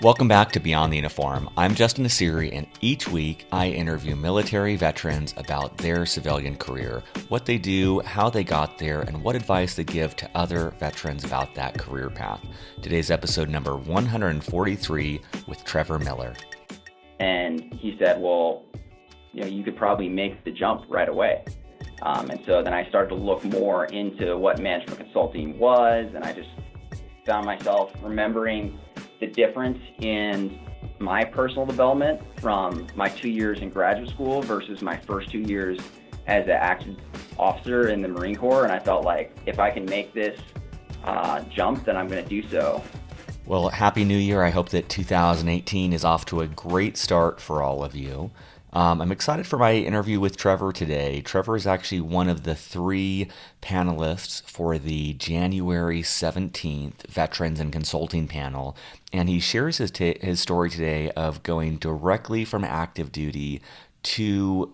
Welcome back to Beyond the Uniform. I'm Justin Asiri, and each week I interview military veterans about their civilian career, what they do, how they got there, and what advice they give to other veterans about that career path. Today's episode number 143 with Trevor Miller. And he said, well, you could probably make the jump right away. And so then I started to look more into what management consulting was, and I just found myself remembering the difference in my personal development from my 2 years in graduate school versus my first 2 years as an active officer in the Marine Corps. And I felt like if I can make this jump, then I'm going to do so. Well, Happy New Year. I hope that 2018 is off to a great start for all of you. I'm excited for my interview with Trevor today. Trevor is actually one of the 3 panelists for the January 17th Veterans and Consulting panel, and he shares his story today of going directly from active duty to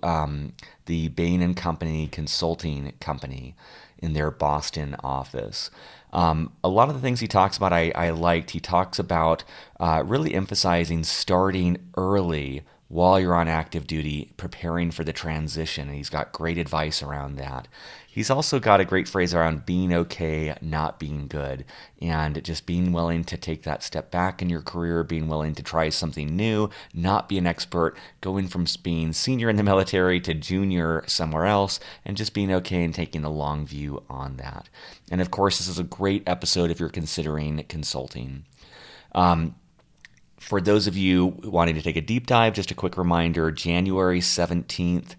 the Bain and Company consulting company in their Boston office. A lot of the things he talks about I liked. He talks about really emphasizing starting early while you're on active duty, preparing for the transition, and he's got great advice around that. He's also got a great phrase around being okay, not being good, and just being willing to take that step back in your career, being willing to try something new, not be an expert, going from being senior in the military to junior somewhere else, and just being okay and taking the long view on that. And of course, this is a great episode if you're considering consulting. For those of you wanting to take a deep dive, just a quick reminder, January 17th,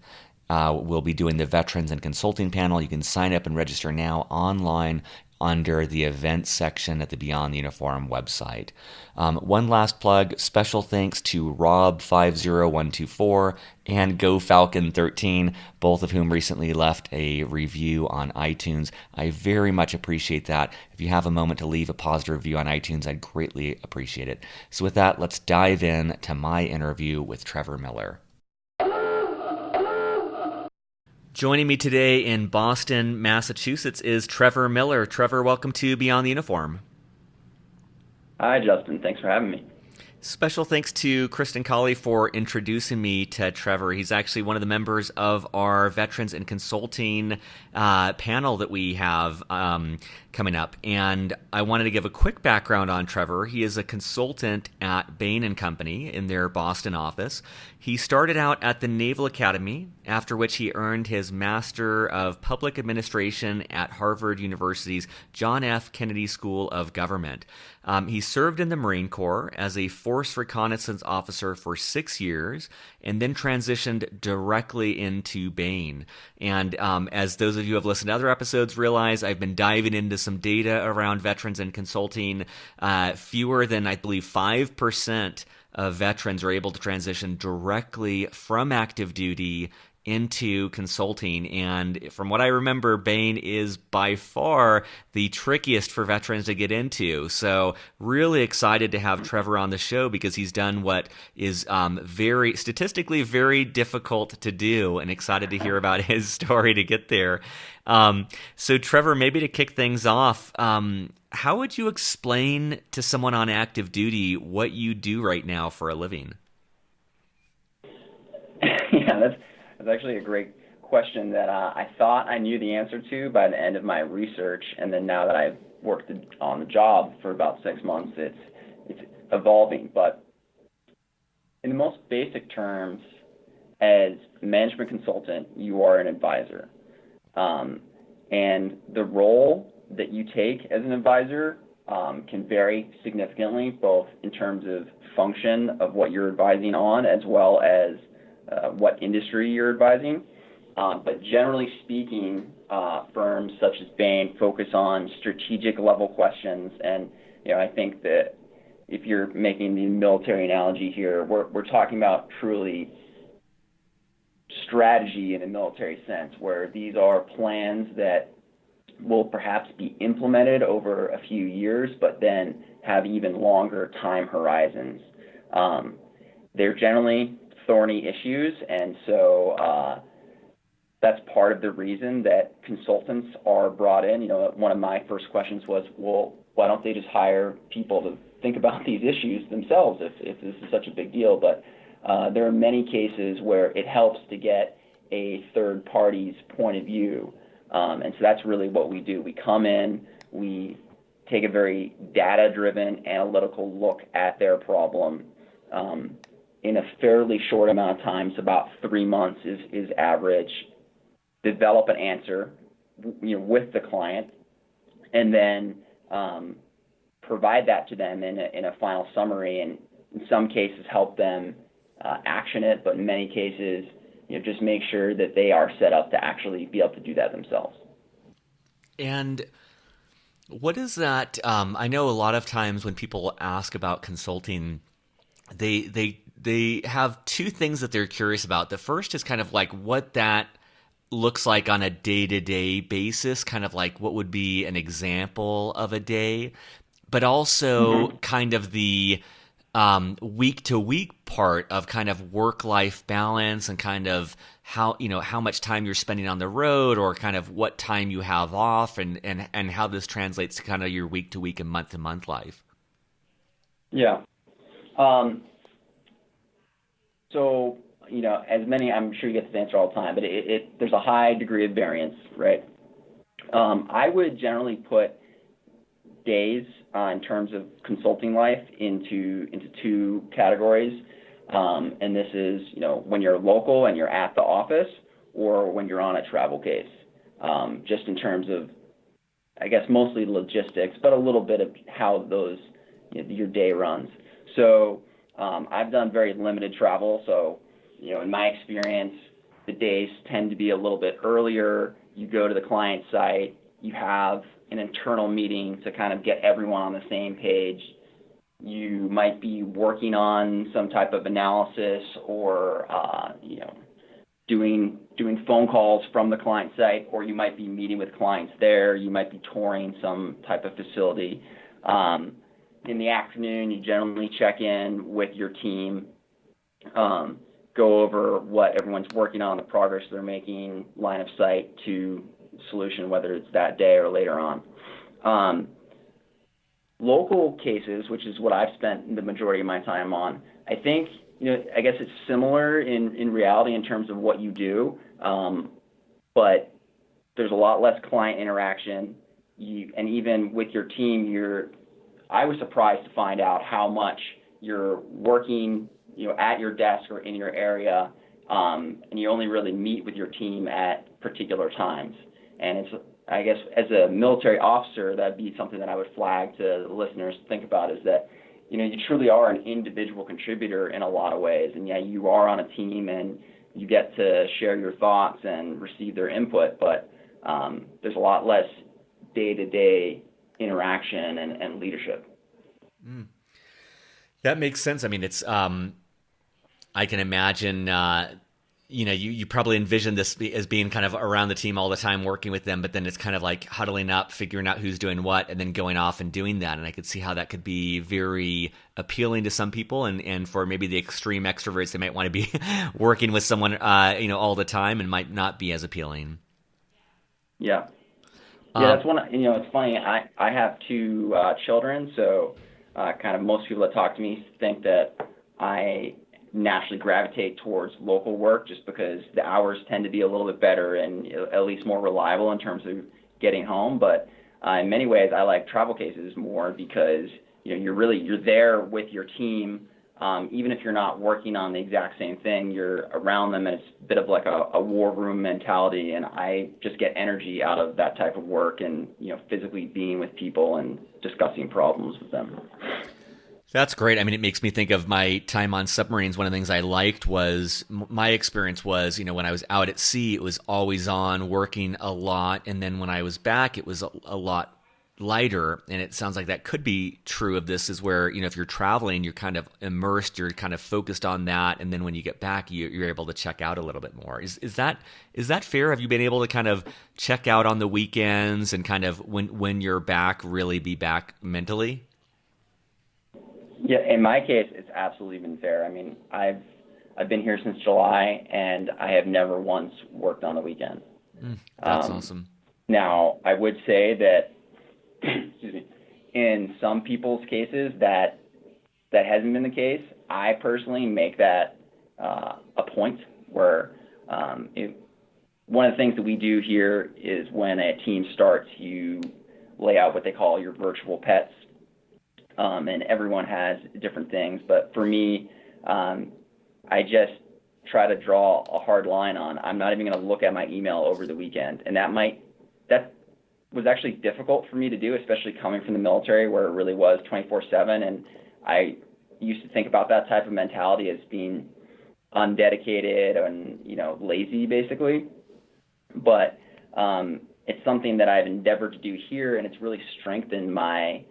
we'll be doing the Veterans and Consulting panel. You can sign up and register now online under the events section at the Beyond the Uniform website. One last plug, special thanks to Rob50124 and GoFalcon13, both of whom recently left a review on iTunes. I very much appreciate that. If you have a moment to leave a positive review on iTunes, I'd greatly appreciate it. So with that, let's dive in to my interview with Trevor Miller. Joining me today in Boston, Massachusetts is Trevor Miller. Trevor, welcome to Beyond the Uniform. Hi, Justin. Thanks for having me. Special thanks to Kristen Colley for introducing me to Trevor. He's actually one of the members of our Veterans and Consulting panel that we have coming up. And I wanted to give a quick background on Trevor. He is a consultant at Bain and Company in their Boston office. He started out at the Naval Academy, after which he earned his Master of Public Administration at Harvard University's John F. Kennedy School of Government. He served in the Marine Corps as a Force Reconnaissance Officer for 6 years and then transitioned directly into Bain. And as those of you who have listened to other episodes realize, I've been diving into some data around veterans and consulting. Fewer than, I believe, 5% of veterans are able to transition directly from active duty into consulting, and from what I remember, Bain is by far the trickiest for veterans to get into. So really excited to have Trevor on the show because he's done what is very statistically very difficult to do, and excited to hear about his story to get there. So Trevor, maybe to kick things off, how would you explain to someone on active duty what you do right now for a living? Yeah, that's actually a great question that I thought I knew the answer to by the end of my research, and then now that I've worked on the job for about 6 months, it's evolving. But in the most basic terms, as management consultant, you are an advisor, and the role that you take as an advisor can vary significantly, both in terms of function of what you're advising on, as well as what industry you're advising. But generally speaking, firms such as Bain focus on strategic level questions. And I think that if you're making the military analogy here, we're talking about truly strategy in a military sense, where these are plans that will perhaps be implemented over a few years, but then have even longer time horizons. They're generally thorny issues, and so that's part of the reason that consultants are brought in. One of my first questions was, well, why don't they just hire people to think about these issues themselves if this is such a big deal. But there are many cases where it helps to get a third party's point of view. And so that's really what we do. We come in, we take a very data-driven, analytical look at their problem in a fairly short amount of time, so about 3 months is average, develop an answer with the client, and then provide that to them in a final summary, and in some cases help them action it, but in many cases, just make sure that they are set up to actually be able to do that themselves. And what is that? I know a lot of times when people ask about consulting, they have two things that they're curious about. The first is kind of like what that looks like on a day-to-day basis, kind of like what would be an example of a day, but also kind of the week-to-week part of kind of work-life balance and kind of how much time you're spending on the road, or kind of what time you have off, and how this translates to kind of your week-to-week and month-to-month life. Yeah. So, as many, I'm sure you get this answer all the time, but there's a high degree of variance, right? I would generally put days in terms of consulting life into two categories. And this is, when you're local and you're at the office, or when you're on a travel case, just in terms of, I guess, mostly logistics, but a little bit of how those, your day runs. So I've done very limited travel. So, in my experience, the days tend to be a little bit earlier. You go to the client site, you have an internal meeting to kind of get everyone on the same page. You might be working on some type of analysis, or doing phone calls from the client site, or you might be meeting with clients there. You might be touring some type of facility. In the afternoon, you generally check in with your team, go over what everyone's working on, the progress they're making, line of sight to solution, whether it's that day or later on. Local cases, which is what I've spent the majority of my time on, I think, I guess it's similar in reality in terms of what you do, but there's a lot less client interaction. And even with your team, I was surprised to find out how much you're working, at your desk or in your area, and you only really meet with your team at particular times. And it's, I guess, as a military officer, that'd be something that I would flag to the listeners to think about, is that, you truly are an individual contributor in a lot of ways. And yeah, you are on a team and you get to share your thoughts and receive their input, but there's a lot less day-to-day interaction and leadership. That makes sense. I mean, it's I can imagine you probably envision this as being kind of around the team all the time, working with them, but then it's kind of like huddling up, figuring out who's doing what, and then going off and doing that. And I could see how that could be very appealing to some people, and for maybe the extreme extroverts, they might want to be working with someone all the time, and might not be as appealing. Yeah. That's one. It's funny. I have two children, so kind of most people that talk to me think that I naturally gravitate towards local work, just because the hours tend to be a little bit better and at least more reliable in terms of getting home. But in many ways, I like travel cases more, because you're there with your team. Even if you're not working on the exact same thing, you're around them, and it's a bit of like a war room mentality. And I just get energy out of that type of work, and physically being with people and discussing problems with them. That's great. I mean, it makes me think of my time on submarines. One of the things I liked was, my experience was, when I was out at sea, it was always on, working a lot. And then when I was back, it was a lot lighter. And it sounds like that could be true of this, is where, if you're traveling, you're kind of immersed, you're kind of focused on that. And then when you get back, you're able to check out a little bit more. Is that fair? Have you been able to kind of check out on the weekends, and kind of when you're back, really be back mentally? Yeah, in my case, it's absolutely been fair. I mean, I've been here since July, and I have never once worked on the weekend. That's awesome. Now, I would say that, excuse me, in some people's cases that hasn't been the case. I personally make that a point where one of the things that we do here is when a team starts, you lay out what they call your virtual pets, and everyone has different things. But for me, I just try to draw a hard line on, I'm not even going to look at my email over the weekend. And that was actually difficult for me to do, especially coming from the military where it really was 24/7. And I used to think about that type of mentality as being undedicated and, lazy basically. But it's something that I've endeavored to do here, and it's really strengthened my,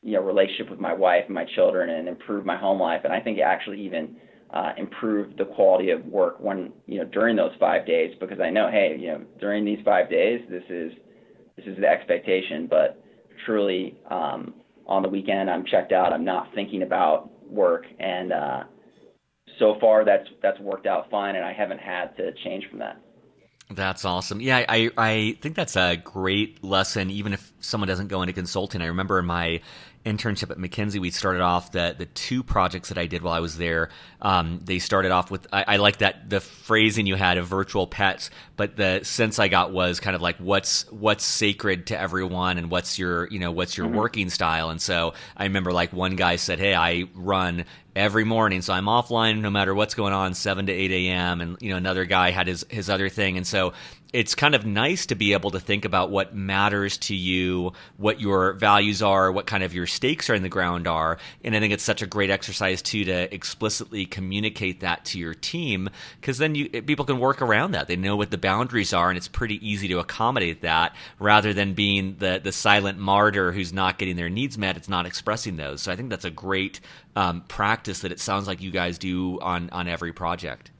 relationship with my wife and my children and improved my home life. And I think it actually even improved the quality of work during those 5 days, because I know, hey, during these 5 days, this is the expectation. But truly, on the weekend, I'm checked out. I'm not thinking about work, and so far that's worked out fine, and I haven't had to change from that. That's awesome. Yeah, I think that's a great lesson, even if someone doesn't go into consulting. I remember in my internship at McKinsey, we started off the two projects that I did while I was there. They started off with, I like that the phrasing you had of virtual pets, but the sense I got was kind of like what's sacred to everyone and what's your working style. And so I remember like one guy said, hey, I run every morning, so I'm offline no matter what's going on, 7 to 8 a.m. And another guy had his other thing. And so it's kind of nice to be able to think about what matters to you, what your values are, what kind of your stakes are in the ground are. And I think it's such a great exercise too to explicitly communicate that to your team, because then people can work around that. They know what the boundaries are, and it's pretty easy to accommodate that rather than being the silent martyr who's not getting their needs met. It's not expressing those. So I think that's a great practice that it sounds like you guys do on every project.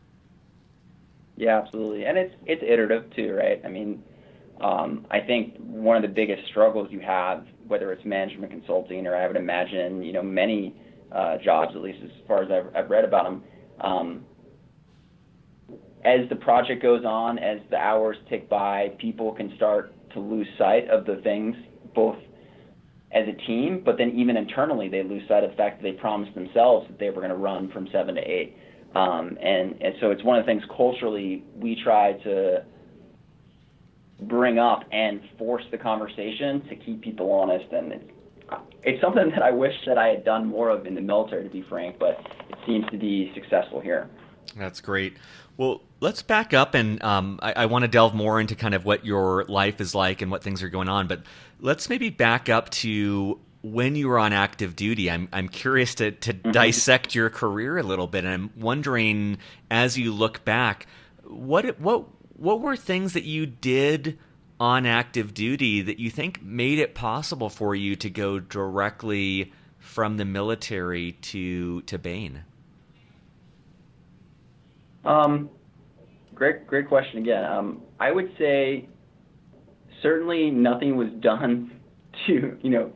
Yeah, absolutely. And it's iterative too, right? I mean, I think one of the biggest struggles you have, whether it's management consulting or I would imagine, many jobs, at least as far as I've read about them, as the project goes on, as the hours tick by, people can start to lose sight of the things, both as a team, but then even internally, they lose sight of the fact that they promised themselves that they were going to run from 7 to 8. And so it's one of the things culturally we try to bring up and force the conversation to keep people honest. And it's something that I wish that I had done more of in the military, to be frank, but it seems to be successful here. That's great. Well, let's back up, and I want to delve more into kind of what your life is like and what things are going on, but let's maybe back up to when you were on active duty. I'm curious to dissect your career a little bit, and I'm wondering, as you look back, what were things that you did on active duty that you think made it possible for you to go directly from the military to Bain? Great question again. I would say certainly nothing was done to,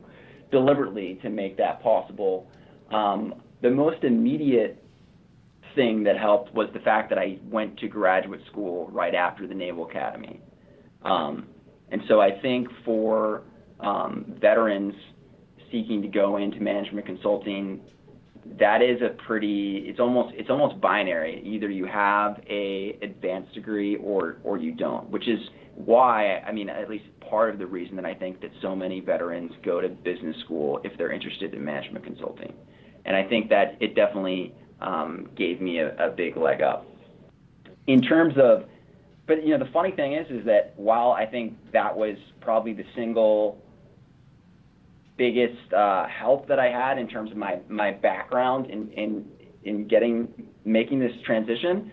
deliberately to make that possible. The most immediate thing that helped was the fact that I went to graduate school right after the Naval Academy. And so I think for veterans seeking to go into management consulting, that is it's almost binary. Either you have a advanced degree or you don't, which is why, at least part of the reason that I think that so many veterans go to business school if they're interested in management consulting. And I think that it definitely gave me a big leg up. In terms of, but the funny thing is that while I think that was probably the single biggest help that I had in terms of my background in making this transition,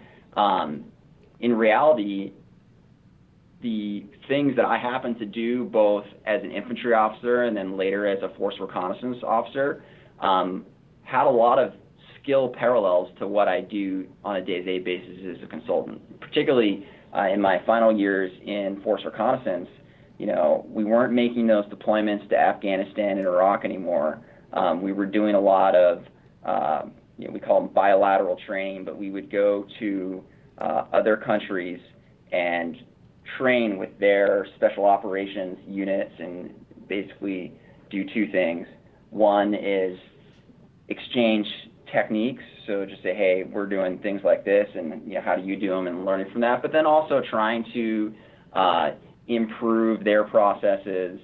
in reality, the things that I happened to do both as an infantry officer and then later as a Force Reconnaissance Officer had a lot of skill parallels to what I do on a day-to-day basis as a consultant. Particularly in my final years in Force Reconnaissance, we weren't making those deployments to Afghanistan and Iraq anymore. We were doing a lot of, we call them bilateral training, but we would go to other countries and train with their special operations units and basically do two things. One is exchange techniques, so just say, hey, we're doing things like this, and how do you do them, and learning from that. But then also trying to improve their processes,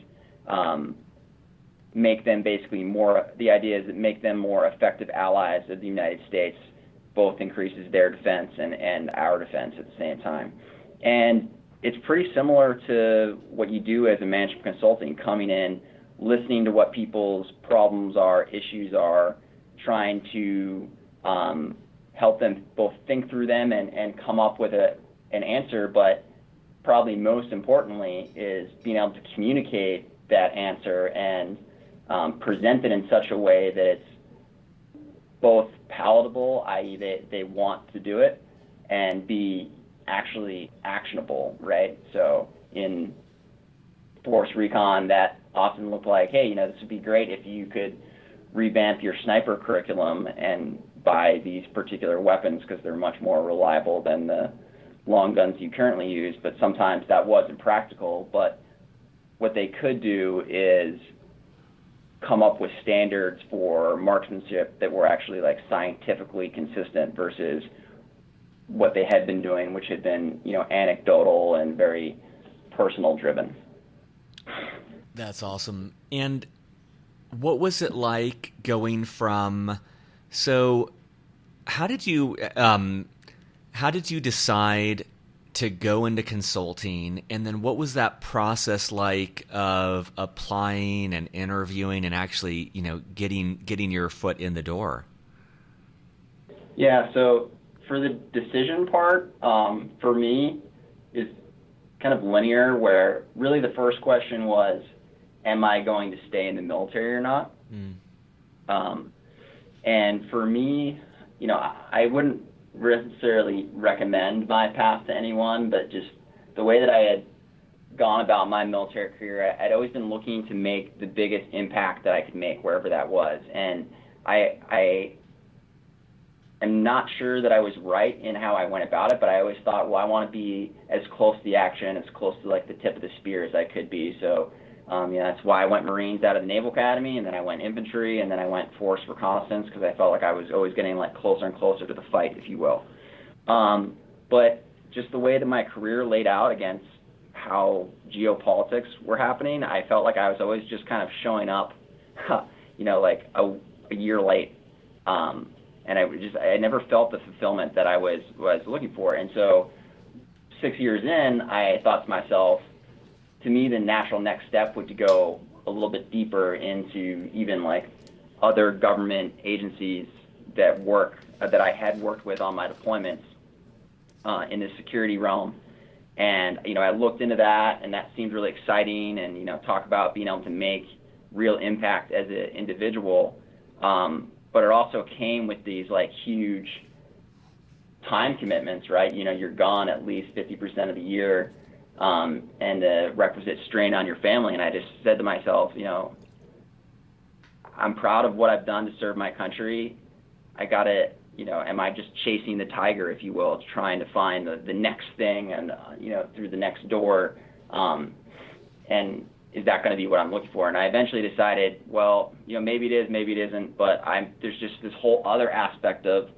make them basically more. The idea is that make them more effective allies of the United States. Both increases their defense and our defense at the same time. And it's pretty similar to what you do as a management consulting, coming in, listening to what people's problems are, issues are, trying to help them both think through them and come up with an answer, but probably most importantly is being able to communicate that answer and present it in such a way that it's both palatable, i.e. they want to do it, and be actually actionable, right? So in Force Recon, that often looked like, hey, this would be great if you could revamp your sniper curriculum and buy these particular weapons because they're much more reliable than the long guns you currently use. But sometimes that wasn't practical. But what they could do is come up with standards for marksmanship that were actually like scientifically consistent versus what they had been doing, which had been, anecdotal and very personal driven. That's awesome. And what was it like going from, so how did you decide to go into consulting, and then what was that process like of applying and interviewing and actually, getting your foot in the door? Yeah, so for the decision part, for me, is kind of linear, where really the first question was, am I going to stay in the military or not? And for me, I wouldn't necessarily recommend my path to anyone, but just the way that I had gone about my military career, I'd always been looking to make the biggest impact that I could make wherever that was. And I am not sure that I was right in how I went about it, but I always thought, well, I want to be as close to the action, as close to like the tip of the spear as I could be. So that's why I went Marines out of the Naval Academy, and then I went infantry, and then I went Force Reconnaissance, because I felt like I was always getting like closer and closer to the fight, if you will. But just the way that my career laid out against how geopolitics were happening, I felt like I was always just kind of showing up, like a year late. And I never felt the fulfillment that I was looking for. And so 6 years in, I thought to myself, to me, the natural next step would to go a little bit deeper into even like other government agencies that I had worked with on my deployments in the security realm. And, I looked into that, and that seemed really exciting, and, talk about being able to make real impact as an individual. But it also came with these like huge time commitments, right? You're gone at least 50% of the year, and the requisite strain on your family. And I just said to myself, I'm proud of what I've done to serve my country. I gotta, am I just chasing the tiger, if you will, trying to find the next thing and, through the next door, and is that going to be what I'm looking for? And I eventually decided, well, maybe it is, maybe it isn't, but there's just this whole other aspect of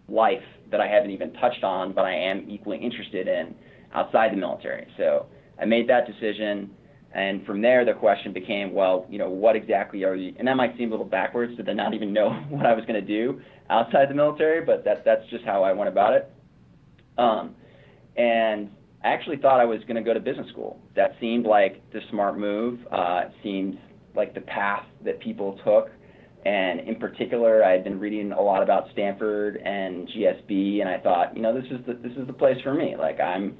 life that I haven't even touched on, but I am equally interested in outside the military. So I made that decision, and from there the question became, well, what exactly are you, and that might seem a little backwards to not even know what I was going to do outside the military, but that's just how I went about it. And I actually thought I was going to go to business school. That seemed like the smart move. It seemed like the path that people took. And in particular, I had been reading a lot about Stanford and GSB, and I thought, this is the place for me. Like I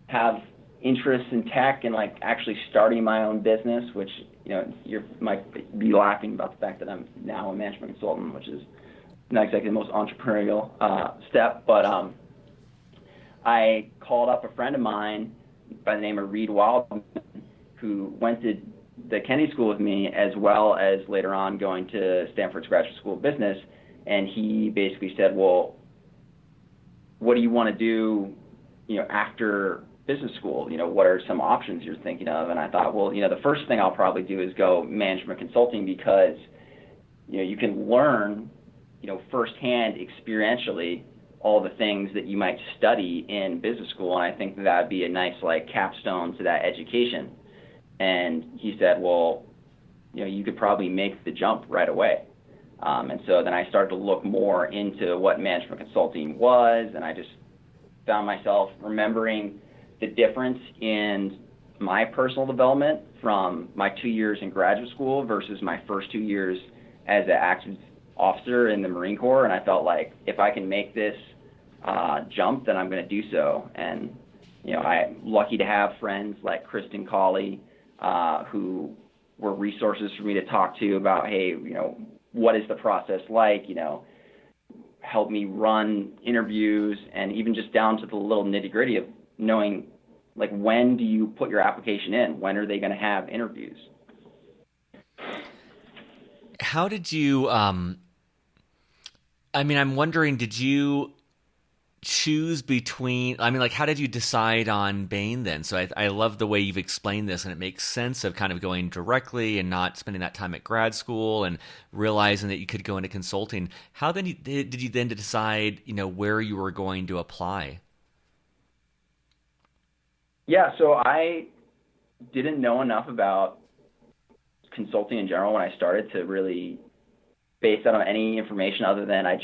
have interests in tech and like actually starting my own business, which you might be laughing about the fact that I'm now a management consultant, which is not exactly the most entrepreneurial step, but I called up a friend of mine by the name of Reed Wildman, who went to the Kennedy School with me, as well as later on going to Stanford's Graduate School of Business. And he basically said, well, what do you want to do, after business school? What are some options you're thinking of? And I thought, well, the first thing I'll probably do is go management consulting because, you can learn, firsthand, experientially, all the things that you might study in business school. And I think that would be a nice, capstone to that education. And he said, well, you could probably make the jump right away. And so then I started to look more into what management consulting was, and I just found myself remembering the difference in my personal development from my 2 years in graduate school versus my first 2 years as an active officer in the Marine Corps. And I felt like if I can make this jump, then I'm going to do so. And, I'm lucky to have friends like Kristen Colley, who were resources for me to talk to about, hey, what is the process like, help me run interviews, and even just down to the little nitty-gritty of knowing, when do you put your application in? When are they going to have interviews? How did you, I'm wondering, did you choose between, how did you decide on Bain then? So I love the way you've explained this, and it makes sense of kind of going directly and not spending that time at grad school and realizing that you could go into consulting. How then did you then decide, where you were going to apply? Yeah, so I didn't know enough about consulting in general when I started to really base that on any information other than I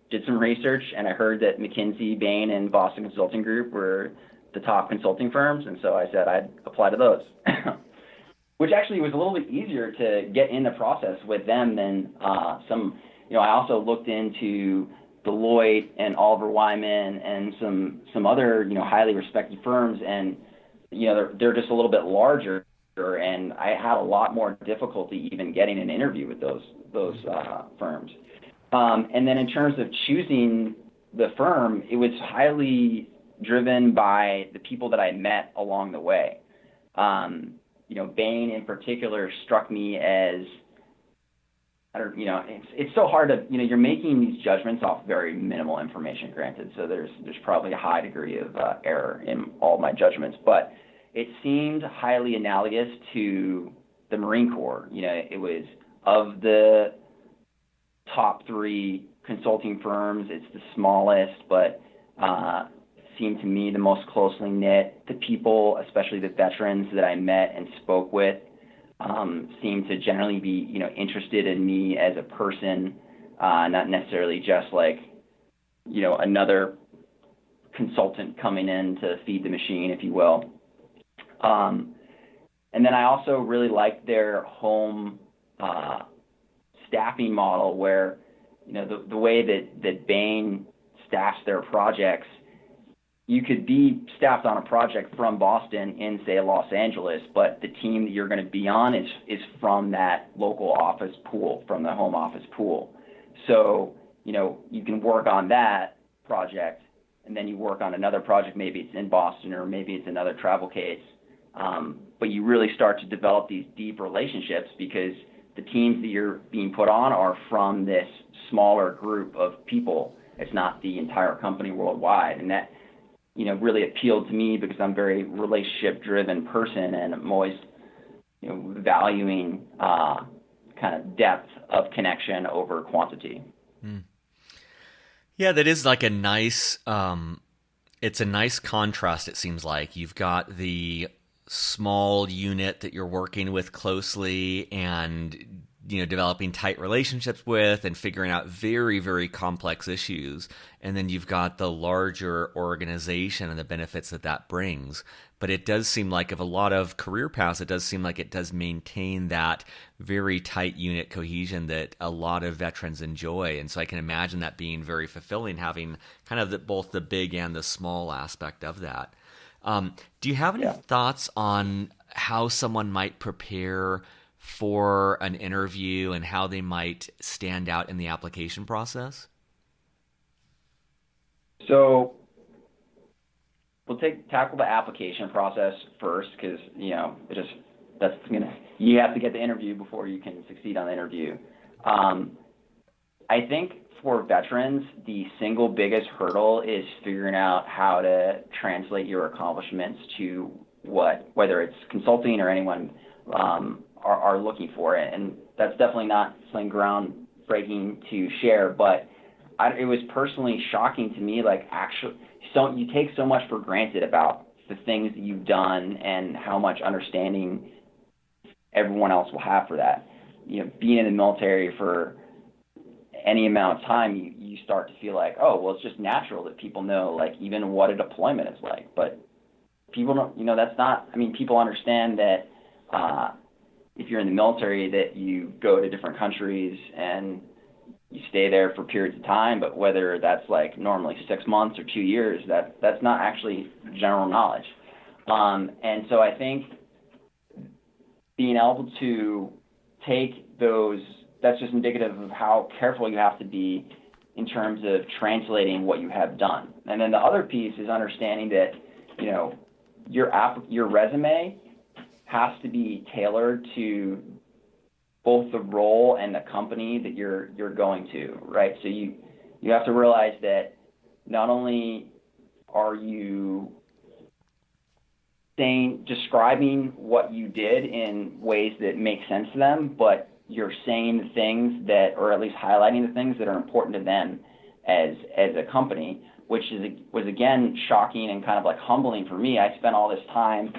did some research, and I heard that McKinsey, Bain, and Boston Consulting Group were the top consulting firms, and so I said I'd apply to those, which actually was a little bit easier to get in the process with them than some. I also looked into Deloitte and Oliver Wyman and some other highly respected firms, and they're just a little bit larger, and I had a lot more difficulty even getting an interview with those firms. And then in terms of choosing the firm, it was highly driven by the people that I met along the way. Bain in particular struck me as, it's so hard to, you're making these judgments off very minimal information, granted, so there's probably a high degree of error in all my judgments, but it seemed highly analogous to the Marine Corps. It was of the top 3 consulting firms, it's the smallest, but seemed to me the most closely knit. The people, especially the veterans that I met and spoke with, seemed to generally be, interested in me as a person, not necessarily just another consultant coming in to feed the machine, if you will. And then I also really liked their home staffing model where, the way that Bain staffs their projects, you could be staffed on a project from Boston in, say, Los Angeles, but the team that you're going to be on is from that local office pool, from the home office pool. So, you can work on that project, and then you work on another project, maybe it's in Boston or maybe it's another travel case. But you really start to develop these deep relationships because the teams that you're being put on are from this smaller group of people. It's not the entire company worldwide. And that, really appealed to me because I'm a very relationship-driven person, and I'm always, valuing kind of depth of connection over quantity. Mm. Yeah, that is like a nice, it's a nice contrast, it seems like. You've got the small unit that you're working with closely and developing tight relationships with and figuring out very, very complex issues. And then you've got the larger organization and the benefits that brings. But it does seem like of a lot of career paths, it does seem like it does maintain that very tight unit cohesion that a lot of veterans enjoy. And so I can imagine that being very fulfilling, having kind of both the big and the small aspect of that. Do you have any thoughts on how someone might prepare for an interview and how they might stand out in the application process? So we'll tackle the application process first because, you have to get the interview before you can succeed on the interview. I think for veterans, the single biggest hurdle is figuring out how to translate your accomplishments to whether it's consulting or anyone are looking for it. And that's definitely not something groundbreaking to share, but it was personally shocking to me, like actually, you take so much for granted about the things that you've done and how much understanding everyone else will have for that. Being in the military for any amount of time, you start to feel like, oh, well, it's just natural that people know, like, even what a deployment is like. But people don't, that's not, people understand that if you're in the military that you go to different countries and you stay there for periods of time, but whether that's like normally 6 months or 2 years, that's not actually general knowledge. And so I think being able to take those, that's just indicative of how careful you have to be in terms of translating what you have done. And then the other piece is understanding that, your resume has to be tailored to both the role and the company that you're going to, right? So you have to realize that not only are you describing what you did in ways that make sense to them, but you're saying the things that, or at least highlighting the things that are important to them as a company, which was again shocking and kind of like humbling for me. I spent all this time,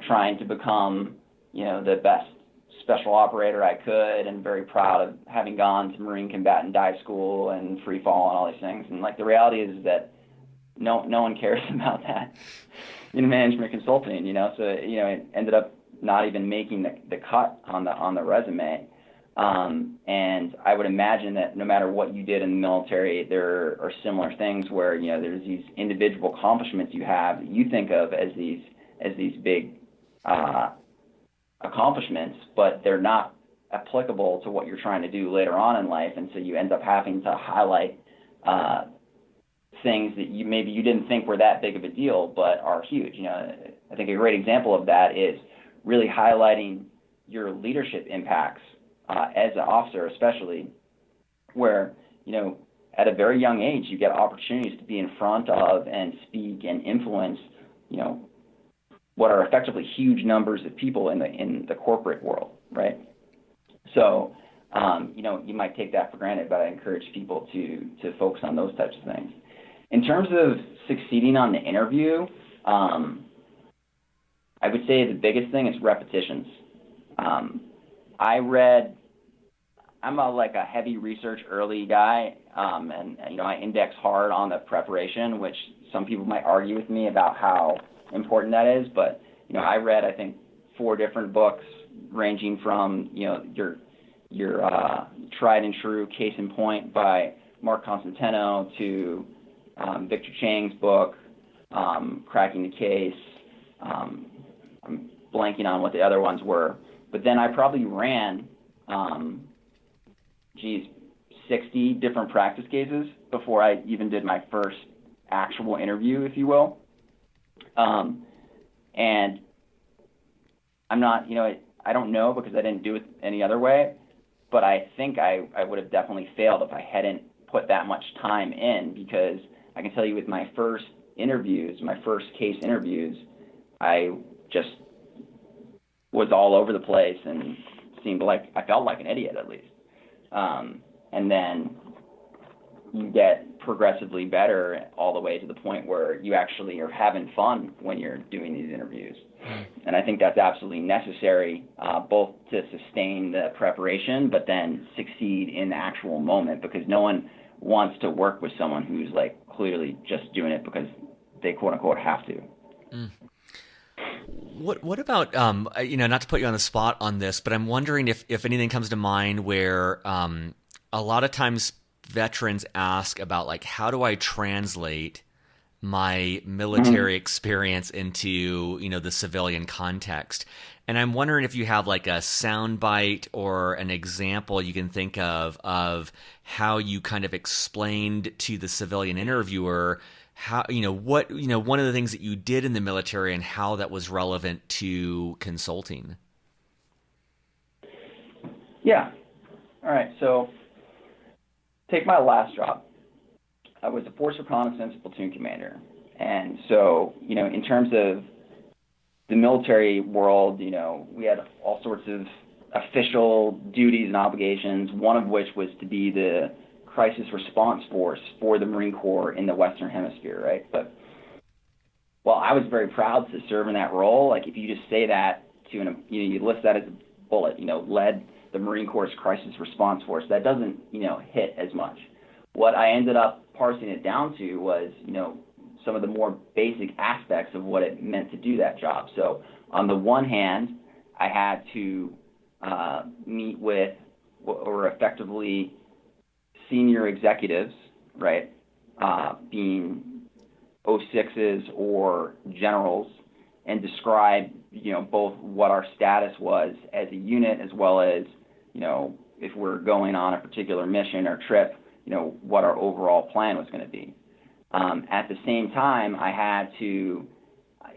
trying to become, the best special operator I could, and very proud of having gone to Marine Combatant Dive School and free fall and all these things. And like the reality is that no one cares about that in management consulting, so it ended up not even making the cut on the resume. And I would imagine that no matter what you did in the military, there are similar things where, there's these individual accomplishments you have that you think of as these big accomplishments, but they're not applicable to what you're trying to do later on in life. And so you end up having to highlight things that maybe you didn't think were that big of a deal, but are huge. I think a great example of that is really highlighting your leadership impacts as an officer, especially where, at a very young age, you get opportunities to be in front of and speak and influence, what are effectively huge numbers of people in the corporate world, right? So, you might take that for granted, but I encourage people to focus on those types of things. In terms of succeeding on the interview, I would say the biggest thing is repetitions. I'm a heavy research early guy, and I index hard on the preparation, which some people might argue with me about how important that is. But I read, I think, 4 different books ranging from your tried and true Case in Point by Mark Constantino to Victor Chang's book, Cracking the Case. I'm blanking on what the other ones were. But then I probably ran, 60 different practice cases before I even did my first actual interview, if you will. And I'm not, I don't know because I didn't do it any other way, but I think I would have definitely failed if I hadn't put that much time in, because I can tell you with my first interviews, my first case interviews, I just was all over the place and I felt like an idiot at least. And then you get progressively better all the way to the point where you actually are having fun when you're doing these interviews. And I think that's absolutely necessary, both to sustain the preparation, but then succeed in the actual moment, because no one wants to work with someone who's like clearly just doing it because they quote unquote have to. Mm. What about, not to put you on the spot on this, but I'm wondering if anything comes to mind where a lot of times veterans ask about, like, how do I translate my military experience into, the civilian context? And I'm wondering if you have like a soundbite or an example you can think of how you kind of explained to the civilian interviewer how, one of the things that you did in the military and how that was relevant to consulting. Yeah. All right. So take my last job. I was a Force Reconnaissance platoon commander. And so, in terms of the military world, we had all sorts of official duties and obligations, one of which was to be the crisis response force for the Marine Corps in the Western Hemisphere, right? But, well, I was very proud to serve in that role. Like, if you just say that to you list that as a bullet, led the Marine Corps' crisis response force, that doesn't, hit as much. What I ended up parsing it down to was, some of the more basic aspects of what it meant to do that job. So on the one hand, I had to meet with, or effectively, senior executives, right, being 06s or generals, and describe, both what our status was as a unit, as well as, if we're going on a particular mission or trip, what our overall plan was going to be. At the same time, I had to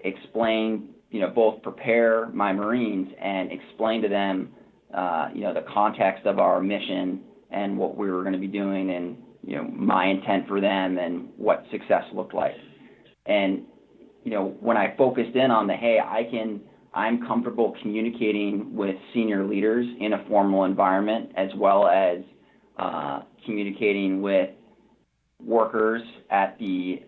explain, both prepare my Marines and explain to them, the context of our mission and what we were going to be doing, and, my intent for them and what success looked like. And, when I focused in on I'm comfortable communicating with senior leaders in a formal environment, as well as communicating with workers at the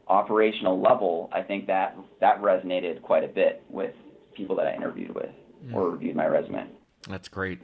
operational level, I think that resonated quite a bit with people that I interviewed with or reviewed my resume. That's great.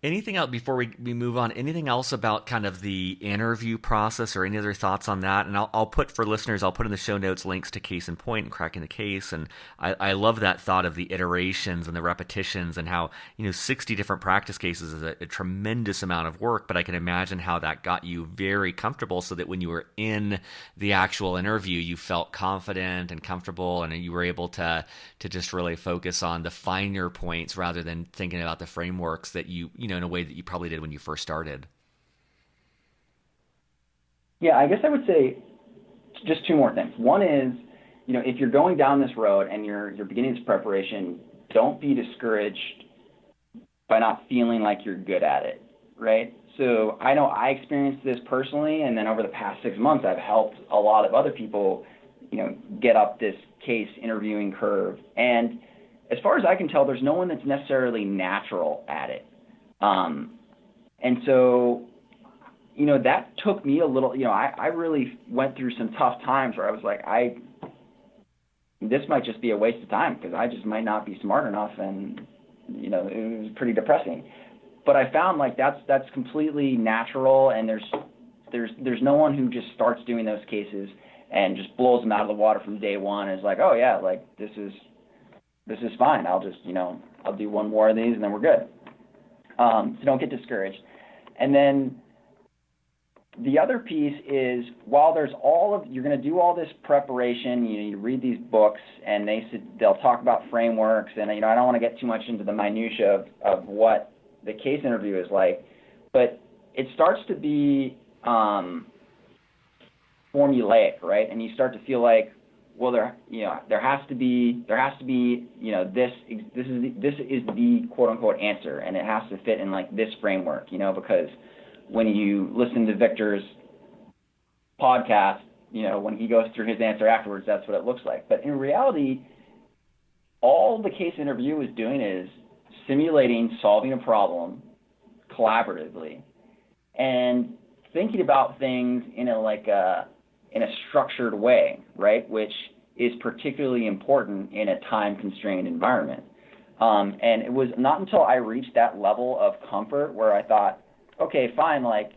Anything else before we move on? Anything else about kind of the interview process, or any other thoughts on that? And I'll put, for listeners, I'll put in the show notes links to Case in Point and Cracking the Case. And I love that thought of the iterations and the repetitions, and how 60 different practice cases is a tremendous amount of work. But I can imagine how that got you very comfortable, so that when you were in the actual interview, you felt confident and comfortable, and you were able to just really focus on the finer points rather than thinking about the frameworks that you in a way that you probably did when you first started. Yeah, I guess I would say just two more things. One is, if you're going down this road and you're beginning this preparation, don't be discouraged by not feeling like you're good at it, right? So I know I experienced this personally, and then over the past 6 months, I've helped a lot of other people, get up this case interviewing curve. And as far as I can tell, there's no one that's necessarily natural at it. And so, that took me a little, I really went through some tough times where I was like, this might just be a waste of time, because I just might not be smart enough, and, it was pretty depressing. But I found like that's completely natural, and there's no one who just starts doing those cases and just blows them out of the water from day one and is like, oh yeah, like this is fine. I'll just, I'll do one more of these and then we're good. So don't get discouraged. And then the other piece is, while there's you're going to do all this preparation, you read these books, and they'll talk about frameworks, and I don't want to get too much into the minutia of what the case interview is like, but it starts to be formulaic, right? And you start to feel like, well, there has to be, this is the quote unquote answer, and it has to fit in like this framework, because when you listen to Victor's podcast, when he goes through his answer afterwards, that's what it looks like. But in reality, all the case interview is doing is simulating solving a problem collaboratively and thinking about things in a structured way, right? Which is particularly important in a time-constrained environment. And it was not until I reached that level of comfort where I thought, okay, fine, like,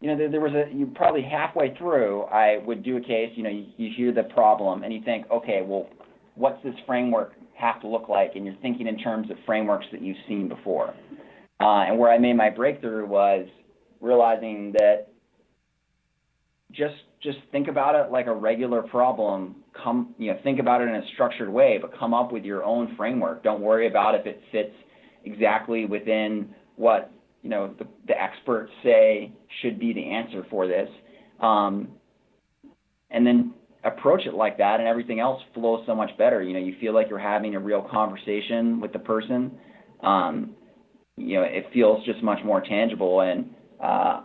there was you probably halfway through, I would do a case, you hear the problem and you think, okay, well, what's this framework have to look like? And you're thinking in terms of frameworks that you've seen before. And where I made my breakthrough was realizing that just think about it like a regular problem. Think about it in a structured way, but come up with your own framework. Don't worry about if it fits exactly within what the experts say should be the answer for this, and then approach it like that, and everything else flows so much better. You feel like you're having a real conversation with the person. it feels just much more tangible. And I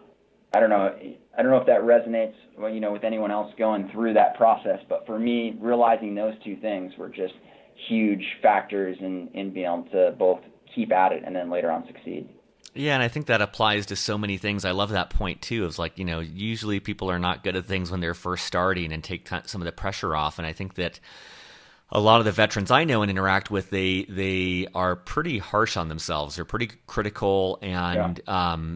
don't know if that resonates, with anyone else going through that process. But for me, realizing those two things were just huge factors in being able to both keep at it and then later on succeed. Yeah, and I think that applies to so many things. I love that point too. It's like, usually people are not good at things when they're first starting and take some of the pressure off. And I think that a lot of the veterans I know and interact with, they are pretty harsh on themselves. They're pretty critical, and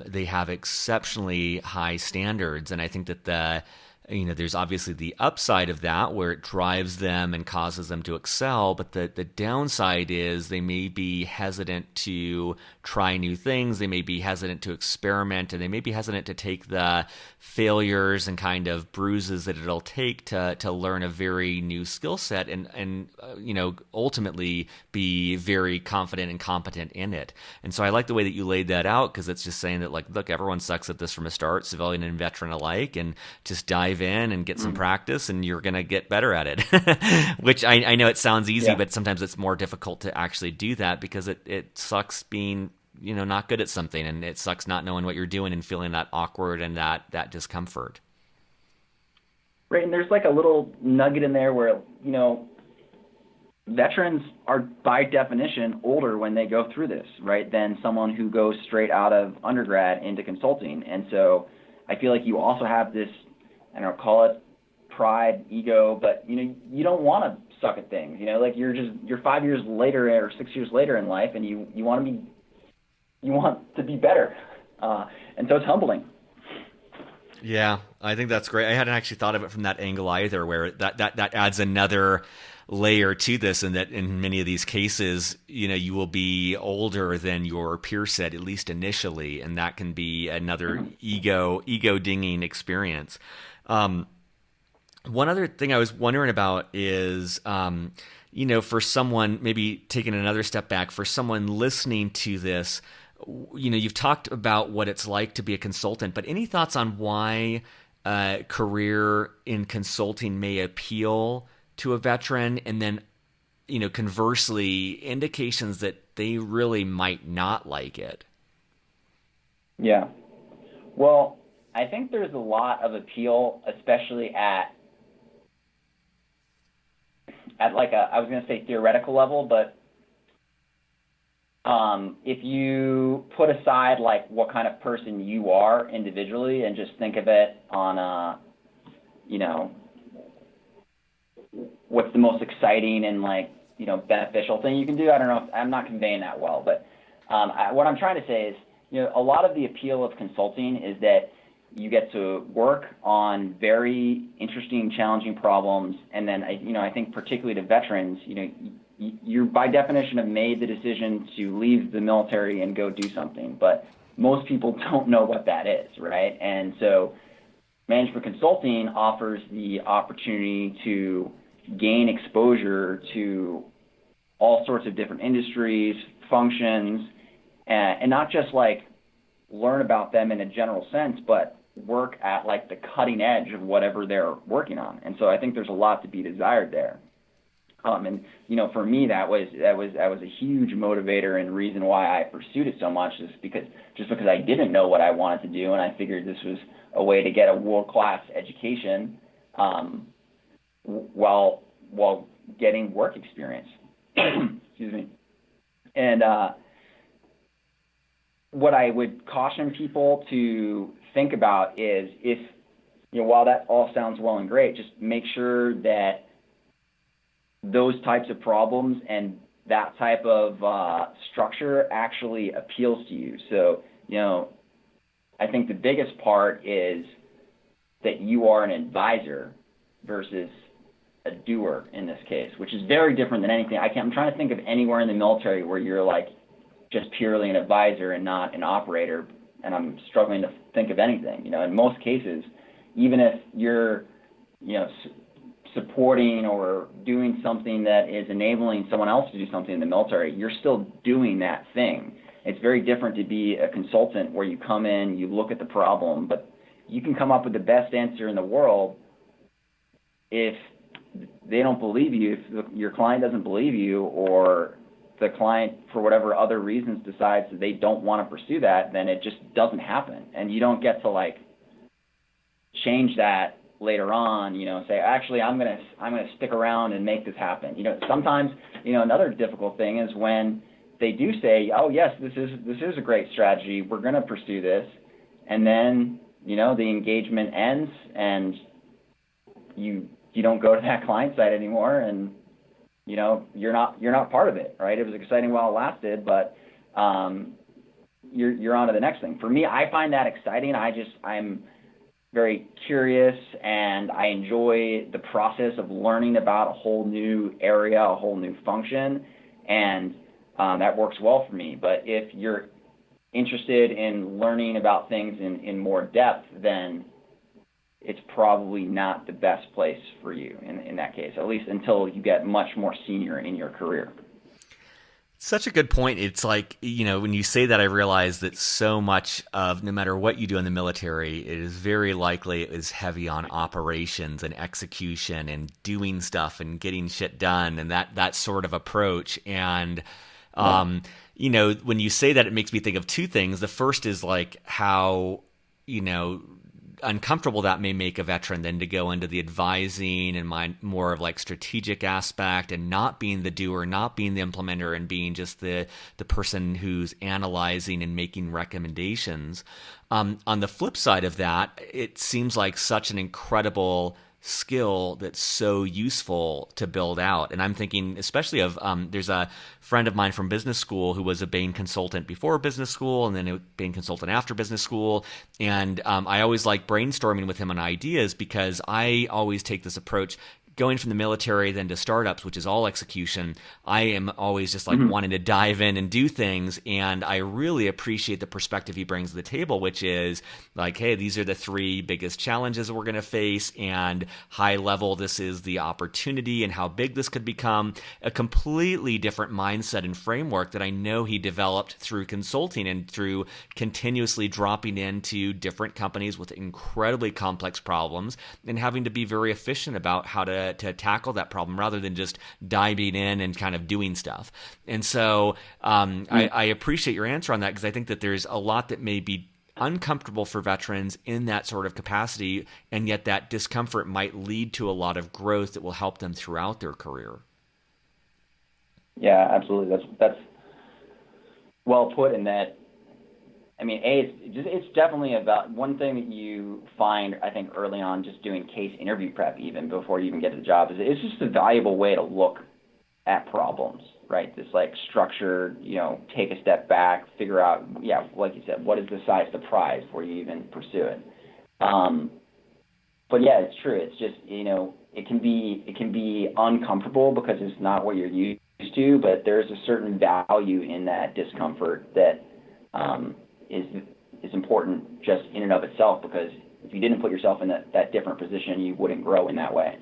they have exceptionally high standards. And I think that there's obviously the upside of that where it drives them and causes them to excel, but the downside is they may be hesitant to try new things, they may be hesitant to experiment, and they may be hesitant to take the failures and kind of bruises that it'll take to learn a very new skill set and ultimately be very confident and competent in it. And so I like the way that you laid that out, because it's just saying that, like, look, everyone sucks at this from a start, civilian and veteran alike, and just dive in and get some practice and you're going to get better at it. Which I know it sounds easy, but sometimes it's more difficult to actually do that, because it sucks being not good at something, and it sucks not knowing what you're doing and feeling that awkward and that discomfort. Right, and there's like a little nugget in there where, veterans are by definition older when they go through this, right, than someone who goes straight out of undergrad into consulting. And so I feel like you also have this, I don't know, call it pride, ego, but you don't want to suck at things. Like you're 5 years later or 6 years later in life, and you want to be better, and so it's humbling. Yeah, I think that's great. I hadn't actually thought of it from that angle either, where that adds another layer to this, and that in many of these cases, you will be older than your peer set, at least initially, and that can be another ego dinging experience. One other thing I was wondering about is, for someone, maybe taking another step back, for someone listening to this, you've talked about what it's like to be a consultant, but any thoughts on why a career in consulting may appeal to a veteran, and then, conversely, indications that they really might not like it? Yeah. Well, I think there's a lot of appeal, especially at like I was going to say theoretical level, but if you put aside like what kind of person you are individually and just think of it on a, what's the most exciting and beneficial thing you can do. I don't know if I'm not conveying that well, but what I'm trying to say is, a lot of the appeal of consulting is that you get to work on very interesting, challenging problems, and then I think particularly to veterans, you by definition have made the decision to leave the military and go do something, but most people don't know what that is, right? And so management consulting offers the opportunity to gain exposure to all sorts of different industries, functions, and not just learn about them in a general sense, but work at the cutting edge of whatever they're working on. And so I think there's a lot to be desired there. And for me, that was a huge motivator and reason why I pursued it so much, is because I didn't know what I wanted to do, and I figured this was a way to get a world-class education while getting work experience. Excuse me. And what I would caution people to think about is, if while that all sounds well and great, just make sure that those types of problems and that type of structure actually appeals to you. So, I think the biggest part is that you are an advisor versus a doer in this case, which is very different than anything. I'm trying to think of anywhere in the military where you're just purely an advisor and not an operator, and I'm struggling to think of anything. In most cases, even if you're, supporting or doing something that is enabling someone else to do something in the military, you're still doing that thing. It's very different to be a consultant where you come in, you look at the problem, but you can come up with the best answer in the world. If they don't believe you, if your client doesn't believe you, or the client, for whatever other reasons, decides that they don't want to pursue that, then it just doesn't happen. And you don't get to like change that later on, say, actually, I'm going to stick around and make this happen. Sometimes, another difficult thing is when they do say, oh, yes, this is a great strategy, we're going to pursue this. And then, the engagement ends and you don't go to that client site anymore, and you're not part of it, right? It was exciting while it lasted, but you're on to the next thing. For me, I find that exciting. I'm very curious, and I enjoy the process of learning about a whole new area, a whole new function, and that works well for me. But if you're interested in learning about things in more depth, then it's probably not the best place for you in that case, at least until you get much more senior in your career. Such a good point. It's like, when you say that, I realize that so much of, no matter what you do in the military, it is very likely it is heavy on operations and execution and doing stuff and getting shit done and that sort of approach. And, when you say that, it makes me think of two things. The first is like how, uncomfortable that may make a veteran then to go into the advising and more of like strategic aspect and not being the doer, not being the implementer, and being just the person who's analyzing and making recommendations. On the flip side of that, it seems like such an incredible skill that's so useful to build out. And I'm thinking especially of there's a friend of mine from business school who was a Bain consultant before business school and then a Bain consultant after business school. And I always like brainstorming with him on ideas because I always take this approach. Going from the military then to startups, which is all execution, I am always just like wanting to dive in and do things. And I really appreciate the perspective he brings to the table, which is like, hey, these are the three biggest challenges we're going to face. And high level, this is the opportunity and how big this could become. A completely different mindset and framework that I know he developed through consulting and through continuously dropping into different companies with incredibly complex problems and having to be very efficient about how to tackle that problem rather than just diving in and kind of doing stuff. And so I appreciate your answer on that because I think that there's a lot that may be uncomfortable for veterans in that sort of capacity, and yet that discomfort might lead to a lot of growth that will help them throughout their career. Yeah, absolutely. That's well put in that. I mean, it's definitely about one thing that you find, I think, early on, just doing case interview prep even before you even get to the job, is it's just a valuable way to look at problems, right? This like structured, take a step back, figure out, like you said, what is the size of the prize before you even pursue it. But yeah, it's true. It's just, it can be uncomfortable because it's not what you're used to, but there's a certain value in that discomfort that is important just in and of itself, because if you didn't put yourself in that different position, you wouldn't grow in that way.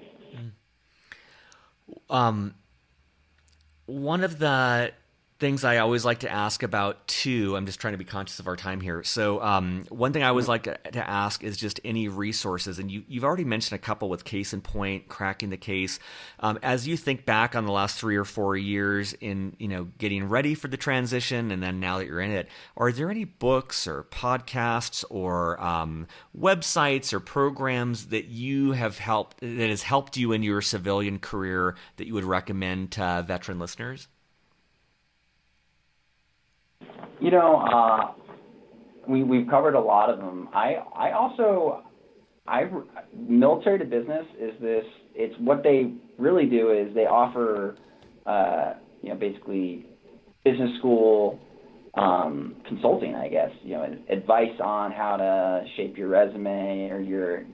One of the things I always like to ask about too, I'm just trying to be conscious of our time here. So one thing I always like to ask is just any resources. And you've already mentioned a couple with Case in Point, Cracking the Case. As you think back on the last 3 or 4 years in, getting ready for the transition, and then now that you're in it, are there any books or podcasts or websites or programs that has helped you in your civilian career that you would recommend to veteran listeners? We've covered a lot of them. Military to business it's what they really do is they offer, basically business school consulting, I guess, advice on how to shape your resume or your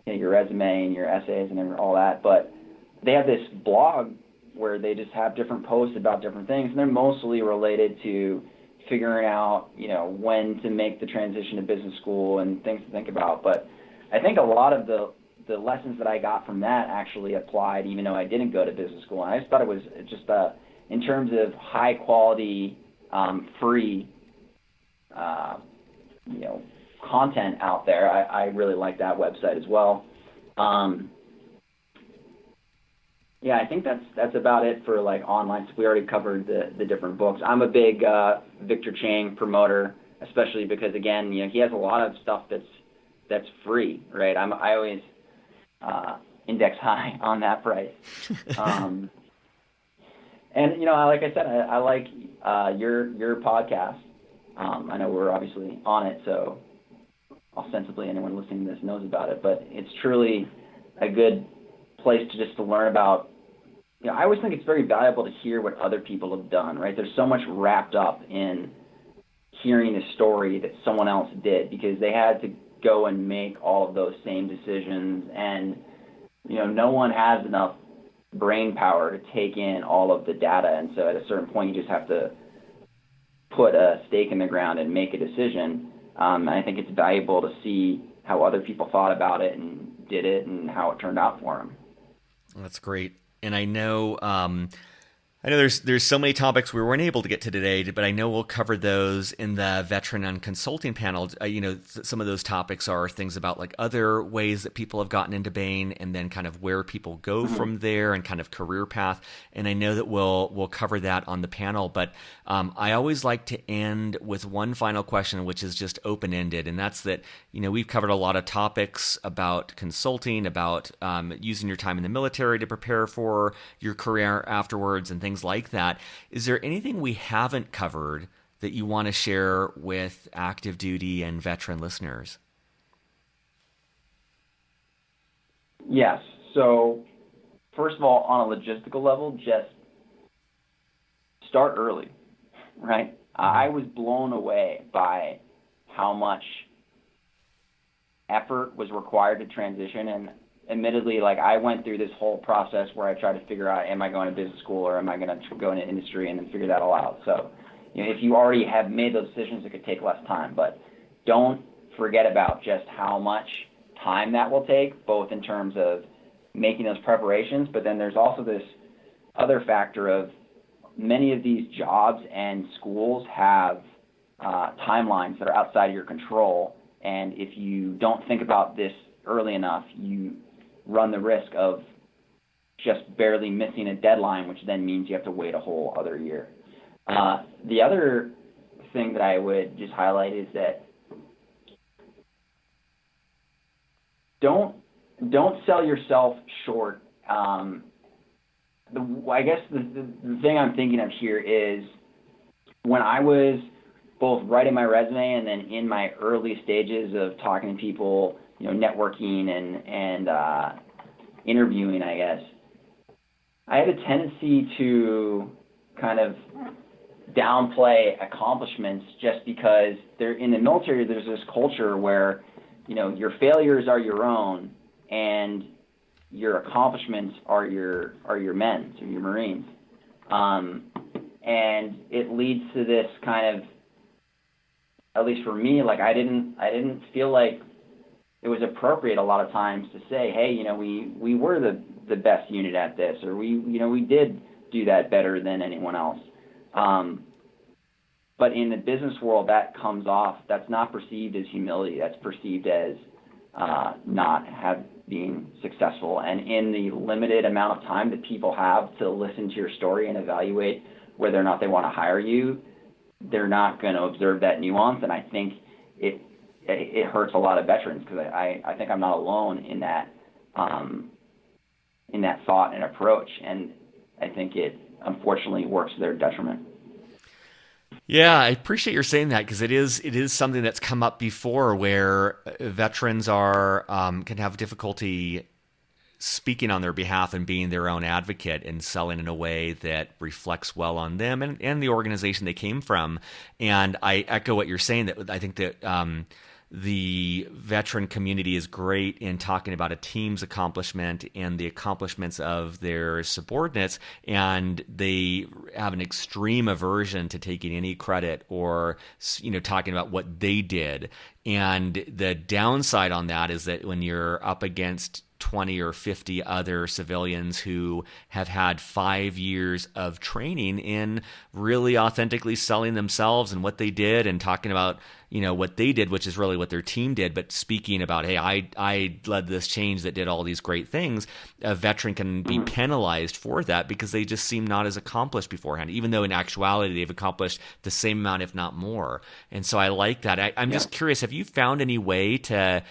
resume and your essays and all that. But they have this blog where they just have different posts about different things, and they're mostly related to figuring out, when to make the transition to business school and things to think about. But I think a lot of the lessons that I got from that actually applied, even though I didn't go to business school. And I just thought it was just in terms of high quality, free, content out there. I really like that website as well. Yeah, I think that's about it for like online. So we already covered the different books. I'm a big Victor Chang promoter, especially because again, he has a lot of stuff that's free, right? I always index high on that price. And like I said, I like your podcast. I know we're obviously on it, so ostensibly anyone listening to this knows about it. But it's truly a good place to learn about. I always think it's very valuable to hear what other people have done. Right? There's so much wrapped up in hearing a story that someone else did because they had to go and make all of those same decisions, and no one has enough brain power to take in all of the data, and so at a certain point you just have to put a stake in the ground and make a decision. And I think it's valuable to see how other people thought about it and did it and how it turned out for them. That's great. And I know there's so many topics we weren't able to get to today, but I know we'll cover those in the veteran and consulting panel. Some of those topics are things about like other ways that people have gotten into Bain, and then kind of where people go from there, and kind of career path. And I know that we'll cover that on the panel. But I always like to end with one final question, which is just open-ended, and that's that we've covered a lot of topics about consulting, about using your time in the military to prepare for your career afterwards, and things like that. Is there anything we haven't covered that you want to share with active duty and veteran listeners? Yes. So first of all, on a logistical level, just start early, right? I was blown away by how much effort was required to transition, and admittedly, like I went through this whole process where I tried to figure out, am I going to business school or am I going to go into industry, and then figure that all out. So, if you already have made those decisions, it could take less time, but don't forget about just how much time that will take, both in terms of making those preparations, but then there's also this other factor of many of these jobs and schools have timelines that are outside of your control, and if you don't think about this early enough, you run the risk of just barely missing a deadline, which then means you have to wait a whole other year. The other thing that I would just highlight is that don't sell yourself short. I guess the thing I'm thinking of here is when I was both writing my resume and then in my early stages of talking to people, networking and interviewing, I guess, I had a tendency to kind of downplay accomplishments just because in the military, there's this culture where, your failures are your own and your accomplishments are your men's or your Marines. And it leads to this kind of, at least for me, like I didn't feel like it was appropriate a lot of times to say, hey, we were the best unit at this, or we did do that better than anyone else. But in the business world, that's not perceived as humility. That's perceived as not being successful. And in the limited amount of time that people have to listen to your story and evaluate whether or not they want to hire you, they're not going to observe that nuance. And I think it hurts a lot of veterans, because I think I'm not alone in that thought and approach, and I think it unfortunately works to their detriment. Yeah, I appreciate your saying that, because it is something that's come up before where veterans can have difficulty speaking on their behalf and being their own advocate and selling in a way that reflects well on them and the organization they came from. And I echo what you're saying, that I think that the veteran community is great in talking about a team's accomplishment and the accomplishments of their subordinates, and they have an extreme aversion to taking any credit or talking about what they did. And the downside on that is that when you're up against 20 or 50 other civilians who have had 5 years of training in really authentically selling themselves and what they did, and talking about, what they did, which is really what their team did, but speaking about, hey, I led this change that did all these great things. A veteran can be penalized for that because they just seem not as accomplished beforehand, even though in actuality they've accomplished the same amount, if not more. And so I like that. I'm just curious, have you found any way to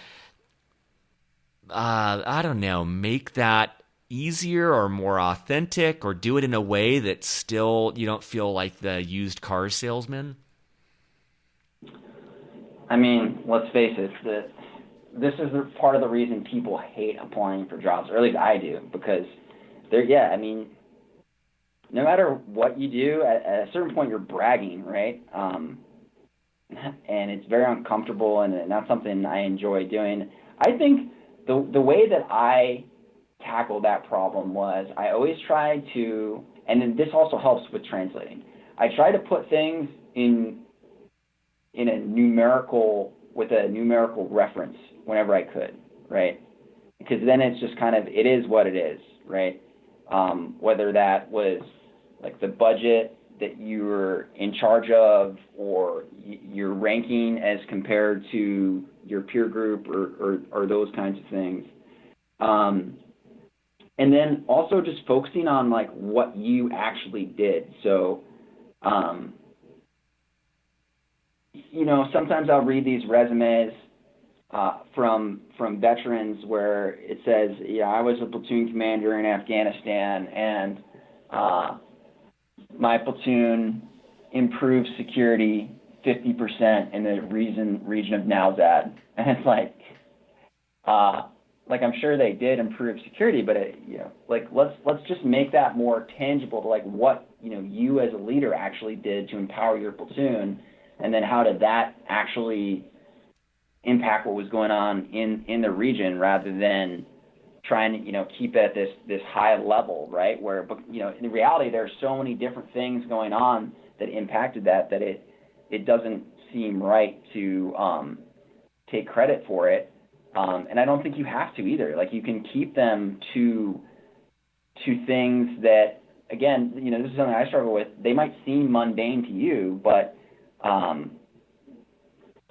I don't know, make that easier or more authentic, or do it in a way that still you don't feel like the used car salesman? I mean, let's face it, this is part of the reason people hate applying for jobs, or at least I do, because no matter what you do, at a certain point you're bragging, right? And it's very uncomfortable and not something I enjoy doing. I think the way that I tackled that problem was I always tried to, and then this also helps with translating, I try to put things with a numerical reference whenever I could, right? Because then it's just kind of, it is what it is, right? Whether that was like the budget that you were in charge of, or your ranking as compared to your peer group, or those kinds of things. And then also just focusing on like what you actually did. So, sometimes I'll read these resumes from veterans where it says, I was a platoon commander in Afghanistan, and my platoon improved security 50% in the region of Nowzad. And it's like I'm sure they did improve security, but let's just make that more tangible to like what you as a leader actually did to empower your platoon, and then how did that actually impact what was going on in the region, rather than trying to keep it at this high level, right? Where in reality there's so many different things going on that impacted that it doesn't seem right to take credit for it. And I don't think you have to either. Like, you can keep them to things that, again, this is something I struggle with. They might seem mundane to you, but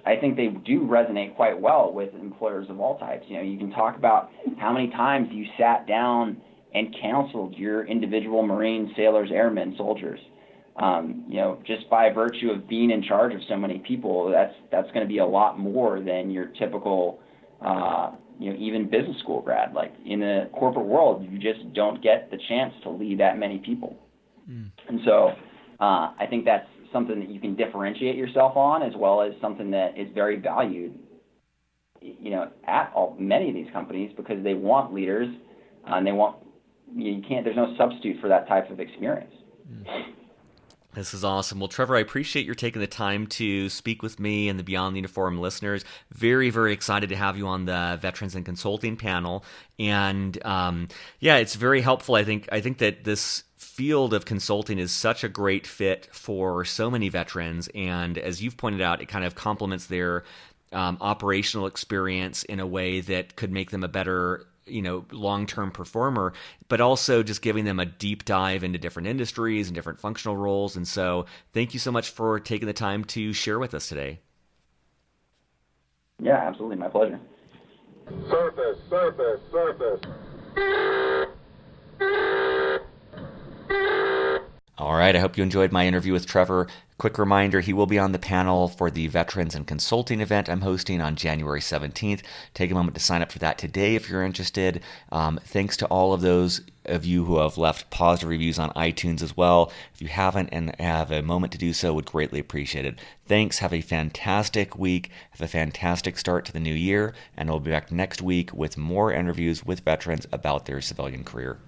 I think they do resonate quite well with employers of all types. You can talk about how many times you sat down and counseled your individual Marines, sailors, airmen, soldiers. Just by virtue of being in charge of so many people, that's going to be a lot more than your typical, even business school grad. Like, in the corporate world, you just don't get the chance to lead that many people. And so I think that's something that you can differentiate yourself on, as well as something that is very valued, at many of these companies, because they want leaders, and there's no substitute for that type of experience. This is awesome. Well, Trevor, I appreciate your taking the time to speak with me and the Beyond the Uniform listeners. Very, very excited to have you on the Veterans and Consulting panel. And it's very helpful. I think that this field of consulting is such a great fit for so many veterans. And as you've pointed out, it kind of complements their operational experience in a way that could make them a better long-term performer, but also just giving them a deep dive into different industries and different functional roles. And so thank you so much for taking the time to share with us today. Yeah, absolutely. My pleasure. Surface. All right, I hope you enjoyed my interview with Trevor. Quick reminder, he will be on the panel for the Veterans and Consulting event I'm hosting on January 17th. Take a moment to sign up for that today if you're interested. Thanks to all of those of you who have left positive reviews on iTunes as well. If you haven't and have a moment to do so, would greatly appreciate it. Thanks. Have a fantastic week. Have a fantastic start to the new year. And we'll be back next week with more interviews with veterans about their civilian career.